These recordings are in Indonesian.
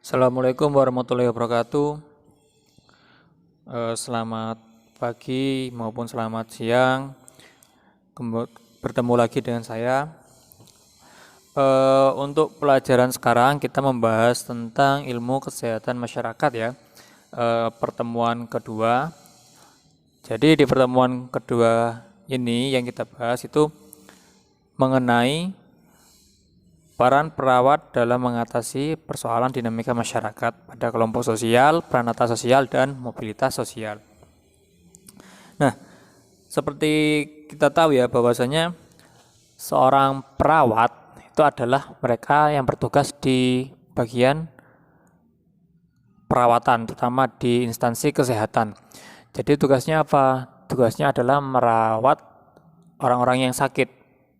Assalamualaikum warahmatullahi wabarakatuh. Selamat pagi maupun selamat siang. Bertemu lagi dengan saya. Untuk pelajaran sekarang kita membahas tentang ilmu kesehatan masyarakat ya. Pertemuan kedua. Jadi di pertemuan kedua ini yang kita bahas itu mengenai peran perawat dalam mengatasi persoalan dinamika masyarakat pada kelompok sosial, peranata sosial, dan mobilitas sosial. Nah, seperti kita tahu ya bahwasanya seorang perawat itu adalah mereka yang bertugas di bagian perawatan, terutama di instansi kesehatan. Jadi tugasnya apa? Tugasnya adalah merawat orang-orang yang sakit.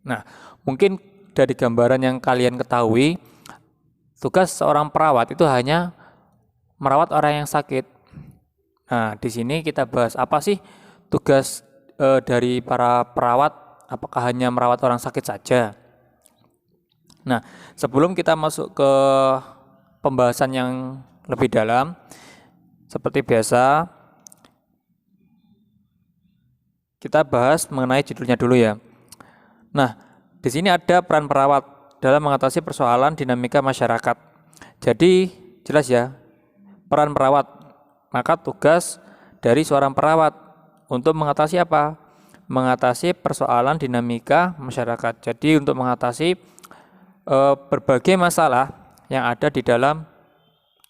Nah, mungkin dari gambaran yang kalian ketahui, tugas seorang perawat itu hanya merawat orang yang sakit. Nah, di sini kita bahas apa sih tugas dari para perawat? Apakah hanya merawat orang sakit saja? Nah, sebelum kita masuk ke pembahasan yang lebih dalam, seperti biasa, kita bahas mengenai judulnya dulu ya. Nah, di sini ada peran perawat dalam mengatasi persoalan dinamika masyarakat. Jadi jelas ya, peran perawat. Maka tugas dari seorang perawat untuk mengatasi apa? Mengatasi persoalan dinamika masyarakat. Jadi untuk mengatasi berbagai masalah yang ada di dalam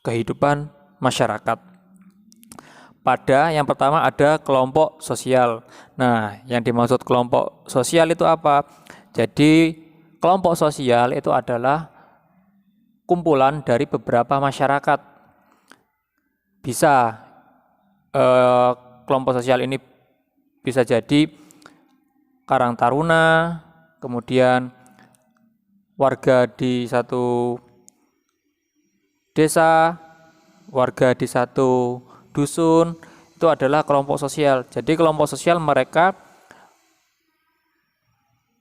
kehidupan masyarakat. Pada yang pertama ada kelompok sosial. Nah, yang dimaksud kelompok sosial itu apa? Jadi kelompok sosial itu adalah kumpulan dari beberapa masyarakat. Bisa kelompok sosial ini bisa jadi Karang Taruna, kemudian warga di satu desa, warga di satu dusun, itu adalah kelompok sosial. Jadi kelompok sosial mereka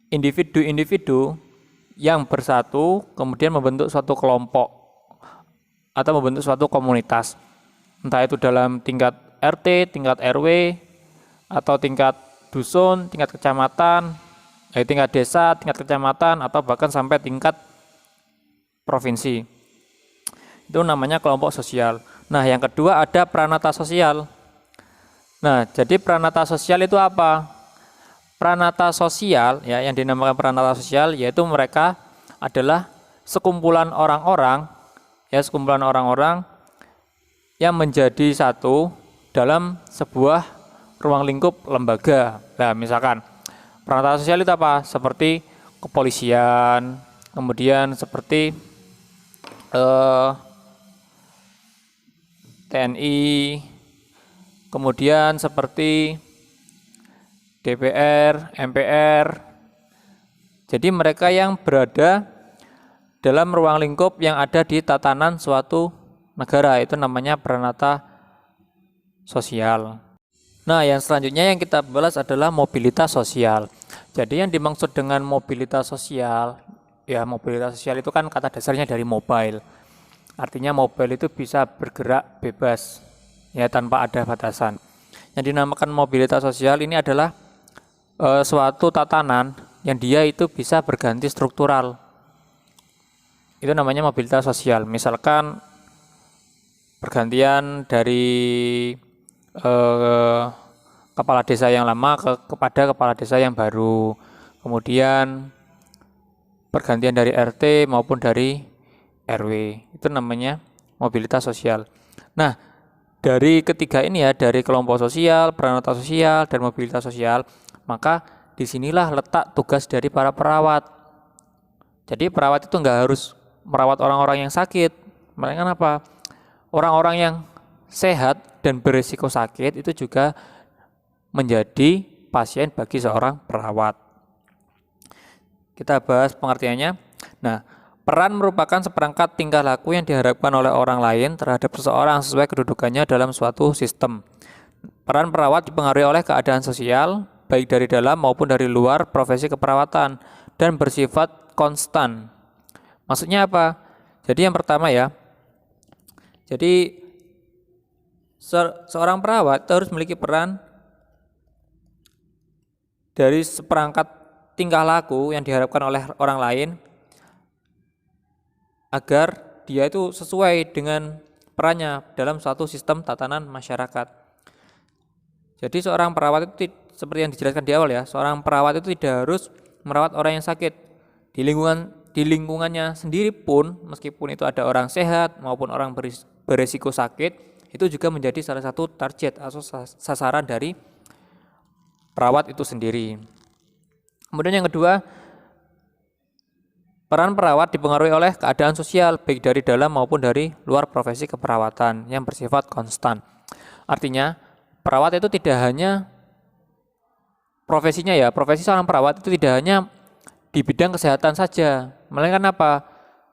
individu-individu yang bersatu kemudian membentuk suatu kelompok atau membentuk suatu komunitas, entah itu dalam tingkat RT, tingkat RW, atau tingkat dusun, tingkat kecamatan, tingkat desa, tingkat kecamatan, atau bahkan sampai tingkat provinsi. Itu namanya kelompok sosial. Nah, yang kedua ada peranata sosial. Nah, jadi peranata sosial itu apa? Peranata sosial ya, yang dinamakan peranata sosial yaitu mereka adalah sekumpulan orang-orang yang menjadi satu dalam sebuah ruang lingkup lembaga. Nah, misalkan peranata sosial itu apa? Seperti kepolisian, kemudian seperti TNI, kemudian seperti DPR, MPR. Jadi mereka yang berada dalam ruang lingkup yang ada di tatanan suatu negara, itu namanya peranata sosial. Nah, yang selanjutnya yang kita bahas adalah mobilitas sosial. Jadi yang dimaksud dengan mobilitas sosial, ya mobilitas sosial itu kan kata dasarnya dari mobile. Artinya mobile itu bisa bergerak bebas, ya tanpa ada batasan. Yang dinamakan mobilitas sosial ini adalah suatu tatanan yang dia itu bisa berganti struktural. Itu namanya mobilitas sosial. Misalkan pergantian dari kepala desa yang lama kepada kepala desa yang baru. Kemudian pergantian dari RT maupun dari RW. Itu namanya mobilitas sosial. Nah, dari ketiga ini ya, dari kelompok sosial, peranata sosial, dan mobilitas sosial, maka disinilah letak tugas dari para perawat. Jadi perawat itu nggak harus merawat orang-orang yang sakit, melainkan apa? Orang-orang yang sehat dan berisiko sakit itu juga menjadi pasien bagi seorang perawat. Kita bahas pengertiannya. Nah, peran merupakan seperangkat tingkah laku yang diharapkan oleh orang lain terhadap seseorang sesuai kedudukannya dalam suatu sistem. Peran perawat dipengaruhi oleh keadaan sosial, baik dari dalam maupun dari luar profesi keperawatan, dan bersifat konstan. Maksudnya apa? Jadi yang pertama ya, Jadi seorang perawat harus memiliki peran dari seperangkat tingkah laku yang diharapkan oleh orang lain agar dia itu sesuai dengan perannya dalam suatu sistem tatanan masyarakat. Jadi seorang perawat itu seperti yang dijelaskan di awal ya, seorang perawat itu tidak harus merawat orang yang sakit. Di lingkungannya sendiri pun, meskipun itu ada orang sehat maupun orang berisiko sakit, itu juga menjadi salah satu target atau sasaran dari perawat itu sendiri. Kemudian yang kedua, peran perawat dipengaruhi oleh keadaan sosial baik dari dalam maupun dari luar profesi keperawatan yang bersifat konstan. Artinya, perawat itu tidak hanya profesinya ya, profesi seorang perawat itu tidak hanya di bidang kesehatan saja, melainkan apa?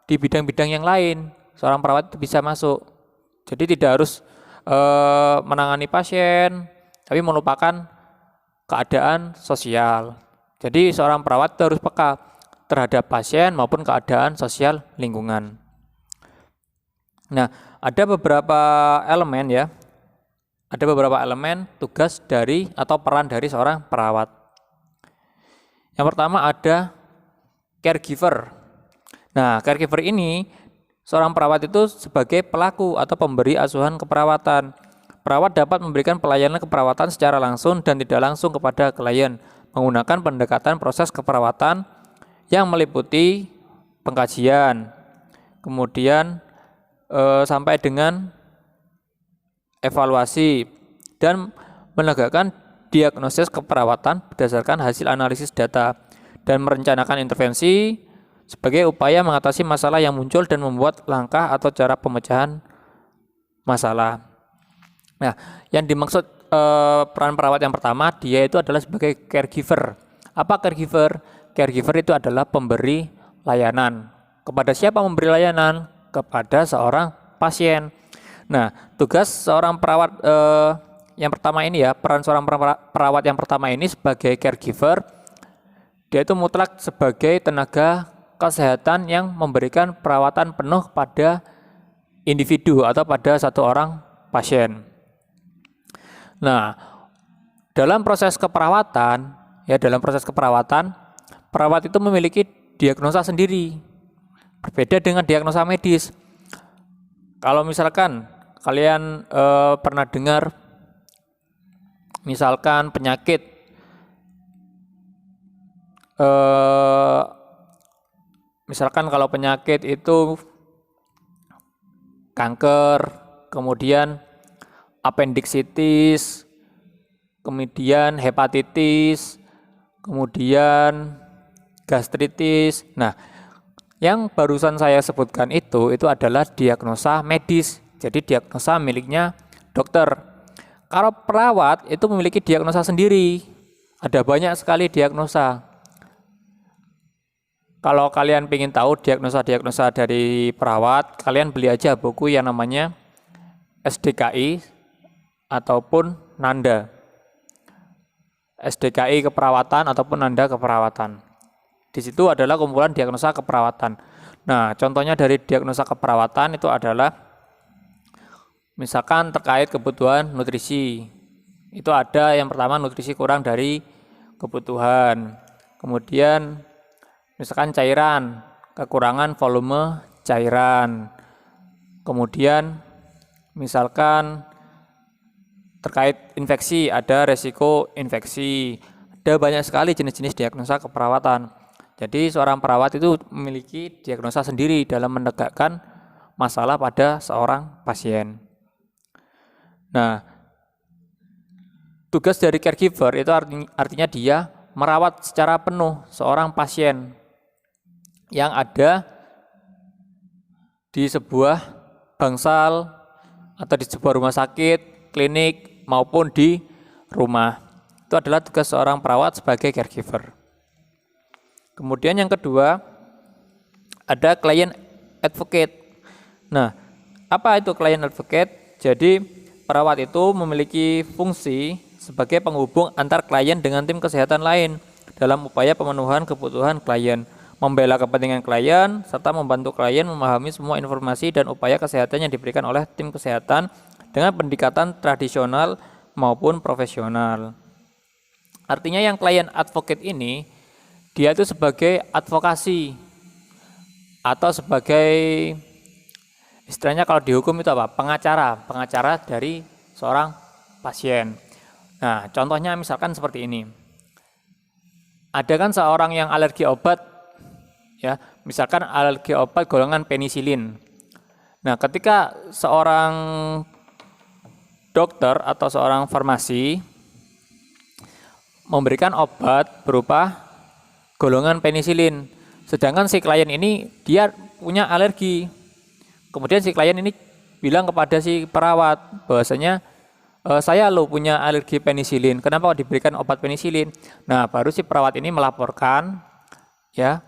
Di bidang-bidang yang lain, seorang perawat itu bisa masuk. Jadi tidak harus menangani pasien, tapi melupakan keadaan sosial. Jadi seorang perawat itu harus peka terhadap pasien maupun keadaan sosial lingkungan. Nah, ada beberapa elemen ya. Ada beberapa elemen tugas dari atau peran dari seorang perawat. Yang pertama ada caregiver. Nah, caregiver ini seorang perawat itu sebagai pelaku atau pemberi asuhan keperawatan. Perawat dapat memberikan pelayanan keperawatan secara langsung dan tidak langsung kepada klien menggunakan pendekatan proses keperawatan yang meliputi pengkajian, kemudian sampai dengan evaluasi dan menegakkan diagnosis keperawatan berdasarkan hasil analisis data dan merencanakan intervensi sebagai upaya mengatasi masalah yang muncul dan membuat langkah atau cara pemecahan masalah. Nah, yang dimaksud peran perawat yang pertama, dia itu adalah sebagai caregiver. Apa caregiver? Caregiver itu adalah pemberi layanan. Kepada siapa memberi layanan? Kepada seorang pasien. Nah, tugas seorang perawat yang pertama ini ya, peran seorang perawat yang pertama ini sebagai caregiver, dia itu mutlak sebagai tenaga kesehatan yang memberikan perawatan penuh pada individu atau pada satu orang pasien. Nah, dalam proses keperawatan, perawat itu memiliki diagnosa sendiri, berbeda dengan diagnosa medis. Kalau misalkan kalian pernah dengar, misalkan penyakit misalkan kalau penyakit itu kanker, kemudian apendiksitis, kemudian hepatitis, kemudian gastritis. Nah, yang barusan saya sebutkan itu adalah diagnosa medis. Jadi diagnosa miliknya dokter. Kalau perawat itu memiliki diagnosa sendiri. Ada banyak sekali diagnosa. Kalau kalian ingin tahu diagnosa-diagnosa dari perawat, kalian beli aja buku yang namanya SDKI ataupun Nanda. SDKI keperawatan ataupun Nanda keperawatan. Di situ adalah kumpulan diagnosa keperawatan. Nah, contohnya dari diagnosa keperawatan itu adalah misalkan terkait kebutuhan nutrisi. Itu ada yang pertama nutrisi kurang dari kebutuhan. Kemudian misalkan cairan, kekurangan volume cairan. Kemudian misalkan terkait infeksi, ada resiko infeksi. Ada banyak sekali jenis-jenis diagnosa keperawatan. Jadi seorang perawat itu memiliki diagnosa sendiri dalam menegakkan masalah pada seorang pasien. Nah, tugas dari caregiver itu artinya dia merawat secara penuh seorang pasien yang ada di sebuah bangsal atau di sebuah rumah sakit, klinik, maupun di rumah. Itu adalah tugas seorang perawat sebagai caregiver. Kemudian yang kedua, ada client advocate. Nah, apa itu client advocate? Jadi, perawat itu memiliki fungsi sebagai penghubung antar klien dengan tim kesehatan lain dalam upaya pemenuhan kebutuhan klien membela kepentingan klien, serta membantu klien memahami semua informasi dan upaya kesehatan yang diberikan oleh tim kesehatan dengan pendekatan tradisional maupun profesional. Artinya yang klien advocate ini, dia itu sebagai advokasi atau sebagai istilahnya kalau dihukum itu apa? Pengacara dari seorang pasien. Nah, contohnya misalkan seperti ini. Ada kan seorang yang alergi obat, ya, misalkan alergi obat golongan penisilin. Nah, ketika seorang dokter atau seorang farmasi memberikan obat berupa golongan penisilin, sedangkan si klien ini dia punya alergi. Kemudian si klien ini bilang kepada si perawat bahwasanya saya lo punya alergi penisilin, kenapa diberikan obat penisilin? Nah, baru si perawat ini melaporkan, ya,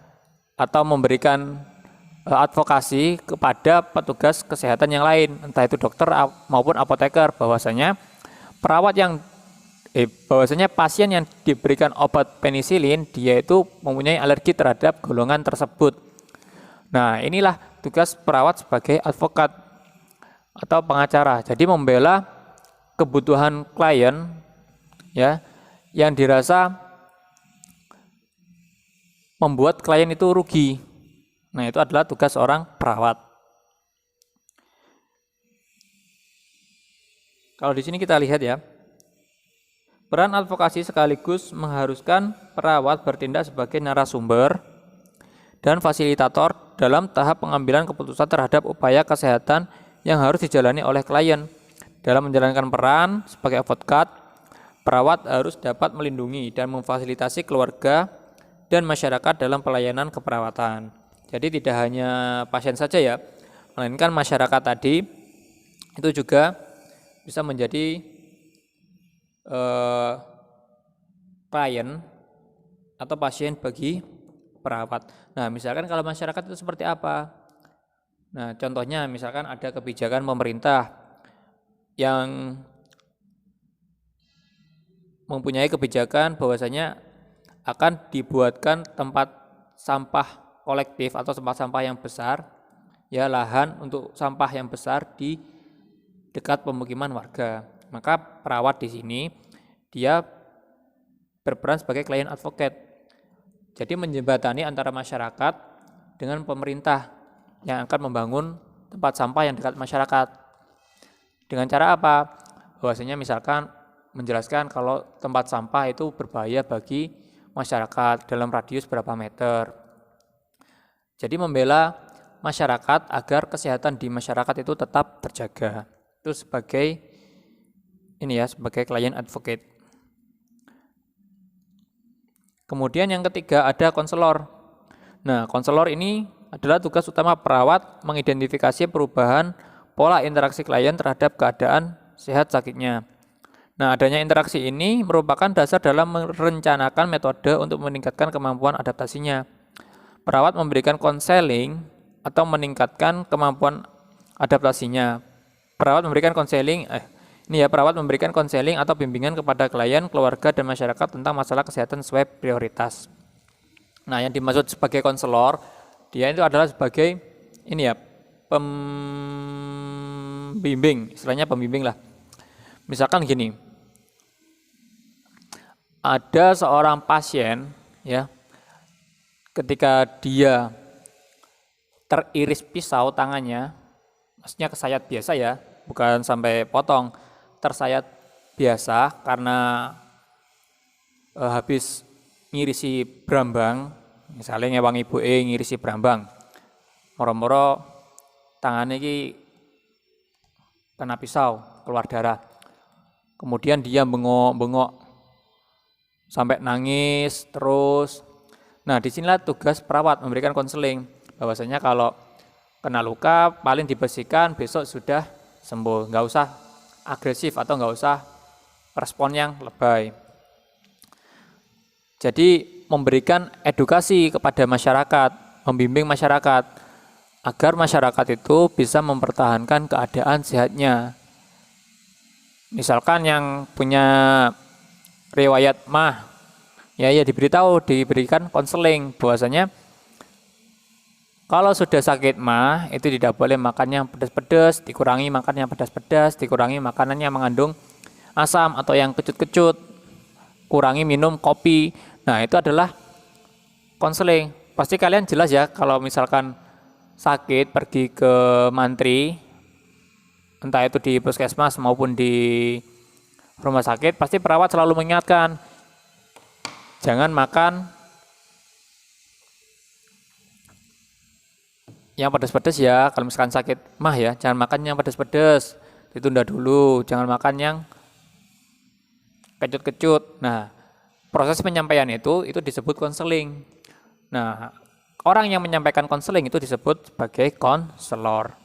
atau memberikan advokasi kepada petugas kesehatan yang lain, entah itu dokter maupun apoteker, bahwasanya bahwasanya pasien yang diberikan obat penisilin dia itu mempunyai alergi terhadap golongan tersebut. Nah, inilah tugas perawat sebagai advokat atau pengacara. Jadi membela kebutuhan klien, ya, yang dirasa membuat klien itu rugi. Nah, itu adalah tugas seorang perawat. Kalau di sini kita lihat ya, peran advokasi sekaligus mengharuskan perawat bertindak sebagai narasumber dan fasilitator dalam tahap pengambilan keputusan terhadap upaya kesehatan yang harus dijalani oleh klien. Dalam menjalankan peran sebagai advokat, perawat harus dapat melindungi dan memfasilitasi keluarga dan masyarakat dalam pelayanan keperawatan. Jadi tidak hanya pasien saja ya, melainkan masyarakat tadi itu juga bisa menjadi klien atau pasien bagi perawat. Nah, misalkan kalau masyarakat itu seperti apa? Nah, contohnya misalkan ada kebijakan pemerintah yang mempunyai kebijakan bahwasanya akan dibuatkan tempat sampah kolektif atau tempat sampah yang besar, ya, lahan untuk sampah yang besar di dekat pemukiman warga. Maka perawat di sini dia berperan sebagai klien advocate. Jadi menjembatani antara masyarakat dengan pemerintah yang akan membangun tempat sampah yang dekat masyarakat. Dengan cara apa? Bahwasanya misalkan menjelaskan kalau tempat sampah itu berbahaya bagi masyarakat dalam radius berapa meter. Jadi membela masyarakat agar kesehatan di masyarakat itu tetap terjaga. Itu sebagai sebagai klien advocate. Kemudian yang ketiga ada konselor. Nah, konselor ini adalah tugas utama perawat mengidentifikasi perubahan pola interaksi klien terhadap keadaan sehat sakitnya. Nah, adanya interaksi ini merupakan dasar dalam merencanakan metode untuk meningkatkan kemampuan adaptasinya. Perawat memberikan konseling atau meningkatkan kemampuan adaptasinya. Perawat memberikan konseling atau bimbingan kepada klien, keluarga, dan masyarakat tentang masalah kesehatan sesuai prioritas. Nah, yang dimaksud sebagai konselor, dia itu adalah sebagai pembimbing, istilahnya pembimbing lah. Misalkan gini, ada seorang pasien, ya, ketika dia teriris pisau tangannya, maksudnya kesayat biasa ya, bukan sampai potong, tersayat biasa karena habis ngirisi brambang, misalnya ngewang ibu ngirisi brambang, moro-moro tangannya ini kena pisau, keluar darah. Kemudian dia bengok-bengok sampai nangis terus. Nah, disinilah tugas perawat memberikan konseling bahwasanya kalau kena luka paling dibersihkan, besok sudah sembuh, nggak usah agresif atau nggak usah respon yang lebay. Jadi memberikan edukasi kepada masyarakat, membimbing masyarakat agar masyarakat itu bisa mempertahankan keadaan sehatnya. Misalkan yang punya riwayat MAH, ya diberikan konseling bahwasanya Kalau sudah sakit mah, itu tidak boleh makan yang pedas-pedas, dikurangi makan yang pedas-pedas, dikurangi makanan yang mengandung asam atau yang kecut-kecut, kurangi minum kopi. Nah, itu adalah konseling. Pasti kalian jelas ya kalau misalkan sakit pergi ke mantri, entah itu di puskesmas maupun di rumah sakit, pasti perawat selalu mengingatkan, jangan makan yang pedas-pedas ya. Kalau misalkan sakit mah ya, jangan makan yang pedas-pedas, ditunda dulu, jangan makan yang kecut-kecut. Nah, proses penyampaian itu disebut konseling. Nah, orang yang menyampaikan konseling itu disebut sebagai konselor.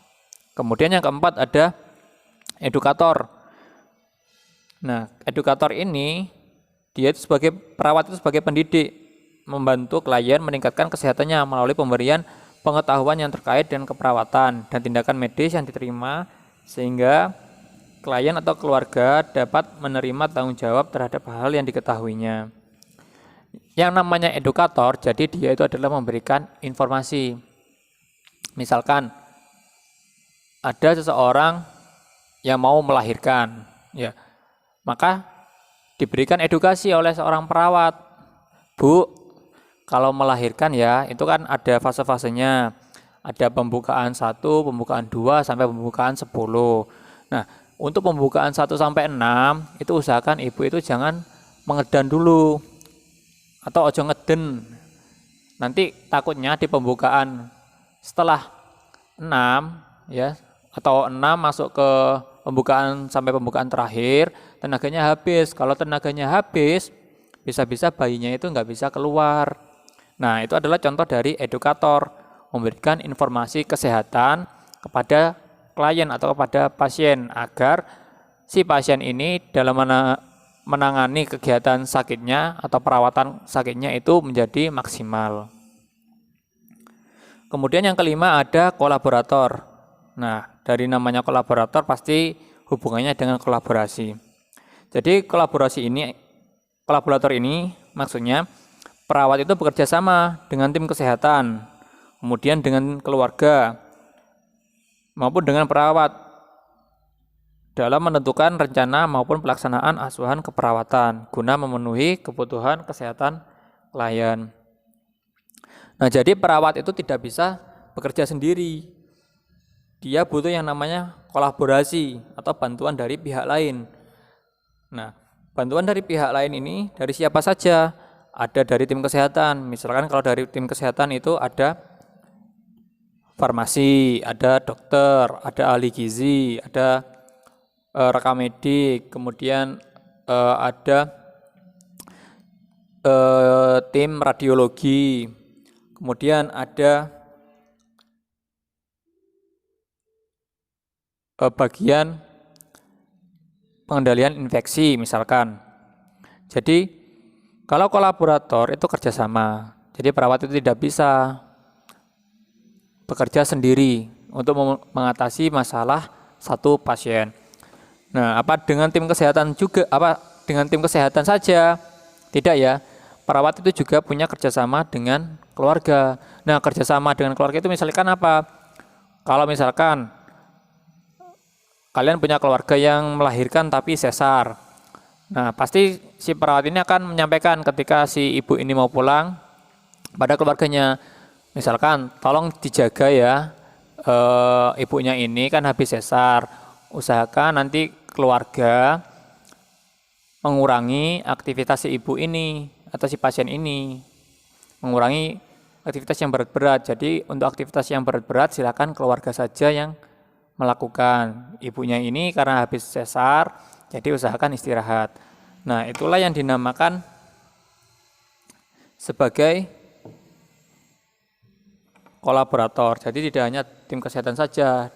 Kemudian yang keempat ada edukator. Nah, edukator ini dia itu sebagai perawat, itu sebagai pendidik, membantu klien meningkatkan kesehatannya melalui pemberian pengetahuan yang terkait dengan keperawatan dan tindakan medis yang diterima, sehingga klien atau keluarga dapat menerima tanggung jawab terhadap hal yang diketahuinya. Yang namanya edukator, jadi dia itu adalah memberikan informasi. Misalkan ada seseorang yang mau melahirkan, ya, maka diberikan edukasi oleh seorang perawat. Bu, kalau melahirkan ya, itu kan ada fase-fasenya. Ada pembukaan 1, pembukaan 2, sampai pembukaan 10. Nah, untuk pembukaan 1 sampai 6, itu usahakan ibu itu jangan mengedan dulu. Atau ojo ngeden. Nanti takutnya di pembukaan setelah 6 ya, atau 6 masuk ke pembukaan sampai pembukaan terakhir, tenaganya habis. Kalau tenaganya habis, bisa-bisa bayinya itu nggak bisa keluar. Nah, itu adalah contoh dari edukator, memberikan informasi kesehatan kepada klien atau kepada pasien agar si pasien ini dalam menangani kegiatan sakitnya atau perawatan sakitnya itu menjadi maksimal. Kemudian yang kelima ada kolaborator. Nah, dari namanya kolaborator pasti hubungannya dengan kolaborasi. Jadi kolaborator ini maksudnya perawat itu bekerja sama dengan tim kesehatan, kemudian dengan keluarga, maupun dengan perawat dalam menentukan rencana maupun pelaksanaan asuhan keperawatan guna memenuhi kebutuhan kesehatan klien. Nah, jadi perawat itu tidak bisa bekerja sendiri. Dia butuh yang namanya kolaborasi atau bantuan dari pihak lain. Nah, bantuan dari pihak lain ini dari siapa saja? Ada dari tim kesehatan. Misalkan kalau dari tim kesehatan itu ada farmasi, ada dokter, ada ahli gizi, ada rekam medik, kemudian ada tim radiologi, kemudian ada bagian pengendalian infeksi misalkan. Jadi kalau kolaborator itu kerjasama, jadi perawat itu tidak bisa bekerja sendiri untuk mengatasi masalah satu pasien. Nah, apa dengan tim kesehatan juga? Apa dengan tim kesehatan saja? Tidak ya. Perawat itu juga punya kerjasama dengan keluarga. Nah, kerjasama dengan keluarga itu misalkan apa? Kalau misalkan kalian punya keluarga yang melahirkan tapi sesar. Nah, pasti si perawat ini akan menyampaikan ketika si ibu ini mau pulang pada keluarganya. Misalkan, tolong dijaga ya, ibunya ini kan habis sesar. Usahakan nanti keluarga mengurangi aktivitas si ibu ini atau si pasien ini, mengurangi aktivitas yang berat-berat. Jadi untuk aktivitas yang berat-berat silakan keluarga saja yang melakukan. Ibunya ini karena habis sesar, jadi usahakan istirahat. Nah, itulah yang dinamakan sebagai kolaborator. Jadi tidak hanya tim kesehatan saja,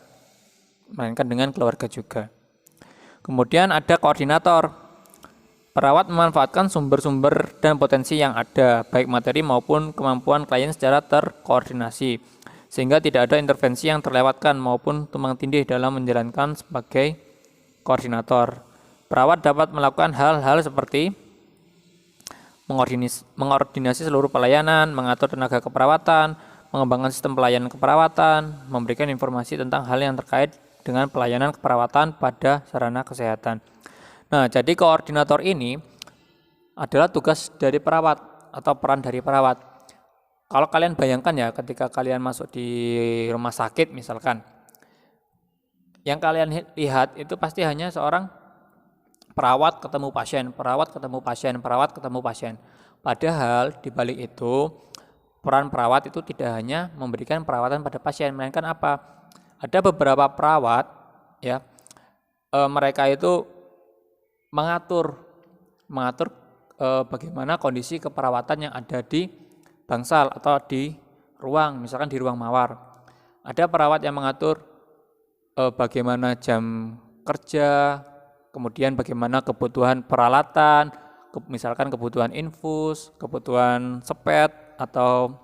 melainkan dengan keluarga juga. Kemudian ada koordinator. Perawat memanfaatkan sumber-sumber dan potensi yang ada, baik materi maupun kemampuan klien secara terkoordinasi, sehingga tidak ada intervensi yang terlewatkan maupun tumpang tindih dalam menjalankan sebagai koordinator. Perawat dapat melakukan hal-hal seperti mengordinasi seluruh pelayanan, mengatur tenaga keperawatan, mengembangkan sistem pelayanan keperawatan, memberikan informasi tentang hal yang terkait dengan pelayanan keperawatan pada sarana kesehatan. Nah, jadi koordinator ini adalah tugas dari perawat atau peran dari perawat. Kalau kalian bayangkan ya, ketika kalian masuk di rumah sakit misalkan, yang kalian lihat itu pasti hanya seorang perawat ketemu pasien, perawat ketemu pasien, perawat ketemu pasien. Padahal di balik itu peran perawat itu tidak hanya memberikan perawatan pada pasien, melainkan apa? Ada beberapa perawat ya, mereka itu mengatur bagaimana kondisi keperawatan yang ada di bangsal atau di ruang, misalkan di ruang mawar. Ada perawat yang mengatur bagaimana jam kerja, kemudian bagaimana kebutuhan peralatan, misalkan kebutuhan infus, kebutuhan sepet atau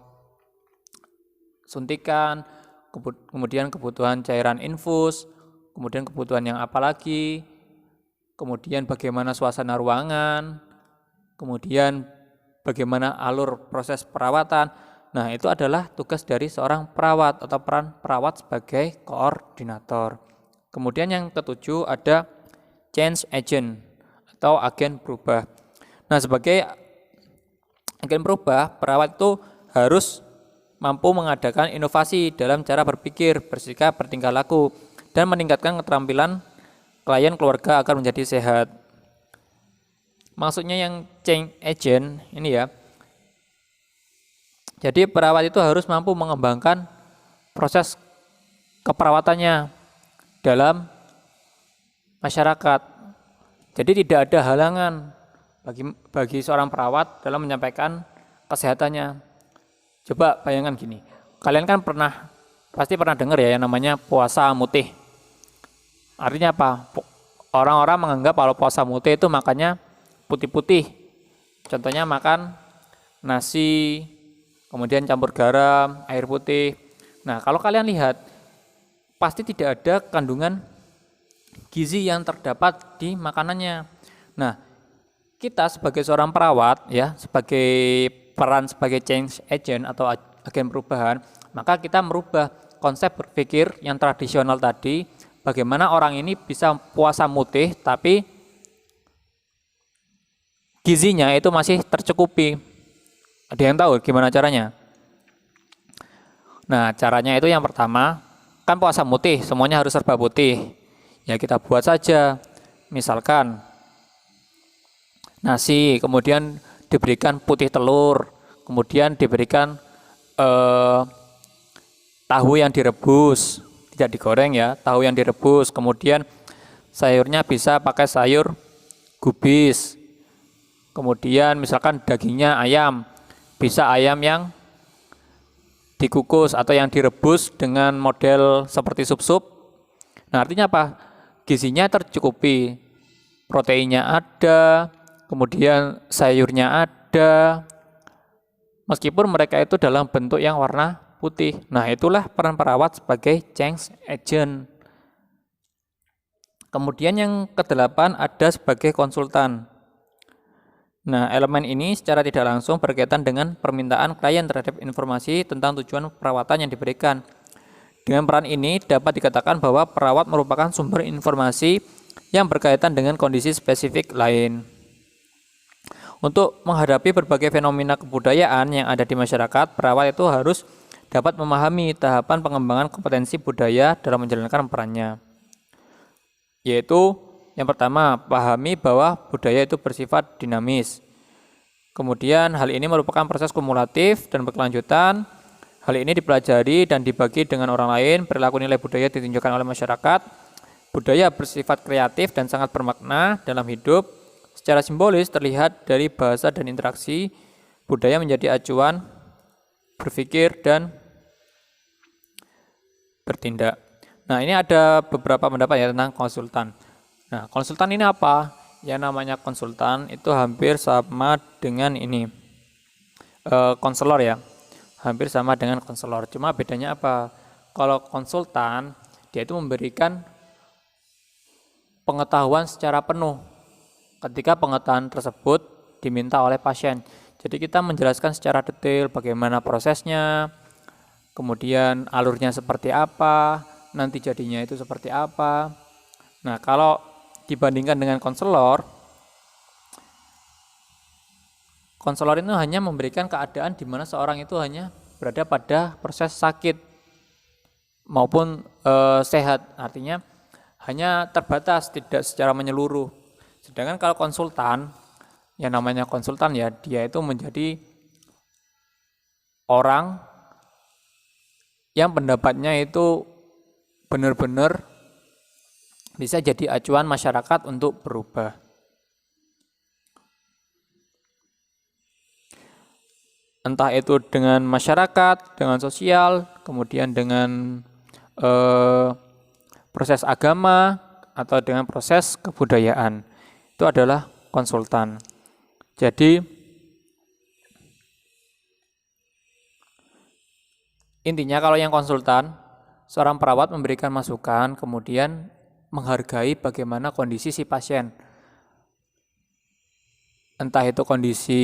suntikan, kemudian kebutuhan cairan infus, kemudian kebutuhan yang apa lagi, kemudian bagaimana suasana ruangan, kemudian bagaimana alur proses perawatan. Nah, itu adalah tugas dari seorang perawat atau peran perawat sebagai koordinator. Kemudian yang ketujuh ada change agent atau agen berubah. Nah, sebagai agen berubah, perawat itu harus mampu mengadakan inovasi dalam cara berpikir, bersikap, bertingkah laku, dan meningkatkan keterampilan klien keluarga agar menjadi sehat. Maksudnya yang change agent ini ya, jadi perawat itu harus mampu mengembangkan proses keperawatannya dalam masyarakat. Jadi tidak ada halangan bagi seorang perawat dalam menyampaikan kesehatannya. Coba bayangkan gini, kalian kan pasti pernah dengar ya yang namanya puasa mutih. Artinya apa? Orang-orang menganggap kalau puasa mutih itu makannya putih-putih. Contohnya makan nasi, kemudian campur garam, air putih. Nah, kalau kalian lihat, pasti tidak ada kandungan gizi yang terdapat di makanannya. Nah, kita sebagai seorang perawat ya, sebagai peran sebagai change agent atau agen perubahan, maka kita merubah konsep berpikir yang tradisional tadi, bagaimana orang ini bisa puasa mutih tapi gizinya itu masih tercukupi. Ada yang tahu gimana caranya? Nah, caranya itu yang pertama, kan puasa mutih, semuanya harus serba putih. Ya kita buat saja, misalkan nasi, kemudian diberikan putih telur, kemudian diberikan tahu yang direbus, tidak digoreng ya, tahu yang direbus, kemudian sayurnya bisa pakai sayur gubis, kemudian misalkan dagingnya ayam, bisa ayam yang dikukus atau yang direbus dengan model seperti sup-sup. Nah, artinya apa? Gizinya tercukupi, proteinnya ada, kemudian sayurnya ada, meskipun mereka itu dalam bentuk yang warna putih. Nah, itulah peran perawat sebagai change agent. Kemudian yang kedelapan ada sebagai konsultan. Nah, elemen ini secara tidak langsung berkaitan dengan permintaan klien terhadap informasi tentang tujuan perawatan yang diberikan. Dengan peran ini dapat dikatakan bahwa perawat merupakan sumber informasi yang berkaitan dengan kondisi spesifik lain. Untuk menghadapi berbagai fenomena kebudayaan yang ada di masyarakat, perawat itu harus dapat memahami tahapan pengembangan kompetensi budaya dalam menjalankan perannya. Yaitu yang pertama, pahami bahwa budaya itu bersifat dinamis. Kemudian hal ini merupakan proses kumulatif dan berkelanjutan. Hal ini dipelajari dan dibagi dengan orang lain. Perilaku nilai budaya ditunjukkan oleh masyarakat. Budaya bersifat kreatif dan sangat bermakna dalam hidup. Secara simbolis terlihat dari bahasa dan interaksi. Budaya menjadi acuan berpikir dan bertindak. Nah, ini ada beberapa pendapat ya tentang konsultan. Nah, konsultan ini apa? Yang namanya konsultan itu hampir sama dengan ini konselor ya, hampir sama dengan konselor. Cuma bedanya apa? Kalau konsultan dia itu memberikan pengetahuan secara penuh ketika pengetahuan tersebut diminta oleh pasien. Jadi kita menjelaskan secara detail bagaimana prosesnya, kemudian alurnya seperti apa, nanti jadinya itu seperti apa. Nah, kalau dibandingkan dengan konselor itu hanya memberikan keadaan di mana seorang itu hanya berada pada proses sakit maupun sehat, artinya hanya terbatas, tidak secara menyeluruh. Sedangkan kalau konsultan, yang namanya konsultan ya, dia itu menjadi orang yang pendapatnya itu benar-benar bisa jadi acuan masyarakat untuk berubah. Entah itu dengan masyarakat, dengan sosial, kemudian dengan proses agama, atau dengan proses kebudayaan. Itu adalah konsultan. Jadi intinya kalau yang konsultan, seorang perawat memberikan masukan, kemudian menghargai bagaimana kondisi si pasien. Entah itu kondisi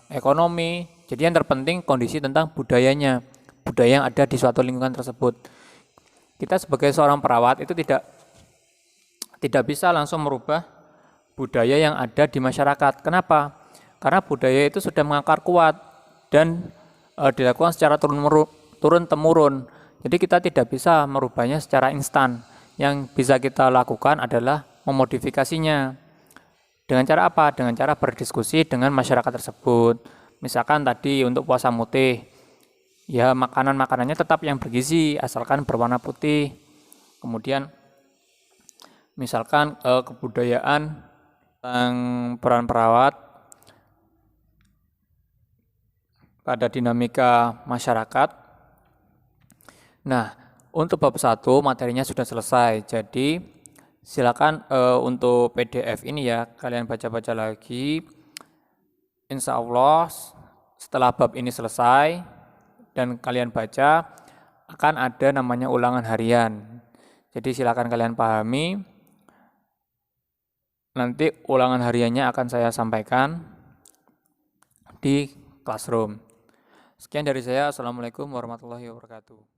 ekonomi, jadi yang terpenting kondisi tentang budayanya, budaya yang ada di suatu lingkungan tersebut. Kita sebagai seorang perawat itu tidak bisa langsung merubah budaya yang ada di masyarakat. Kenapa? Karena budaya itu sudah mengakar kuat dan dilakukan secara turun-temurun. Jadi kita tidak bisa merubahnya secara instan. Yang bisa kita lakukan adalah memodifikasinya. Dengan cara apa? Dengan cara berdiskusi dengan masyarakat tersebut. Misalkan tadi untuk puasa mutih, ya makanannya tetap yang bergizi, asalkan berwarna putih. Kemudian misalkan kebudayaan tentang peran perawat pada dinamika masyarakat. Nah, untuk bab 1 materinya sudah selesai. Jadi silakan untuk PDF ini ya kalian baca-baca lagi. Insya Allah setelah bab ini selesai dan kalian baca, akan ada namanya ulangan harian. Jadi silakan kalian pahami. Nanti ulangan hariannya akan saya sampaikan di classroom. Sekian dari saya. Assalamualaikum warahmatullahi wabarakatuh.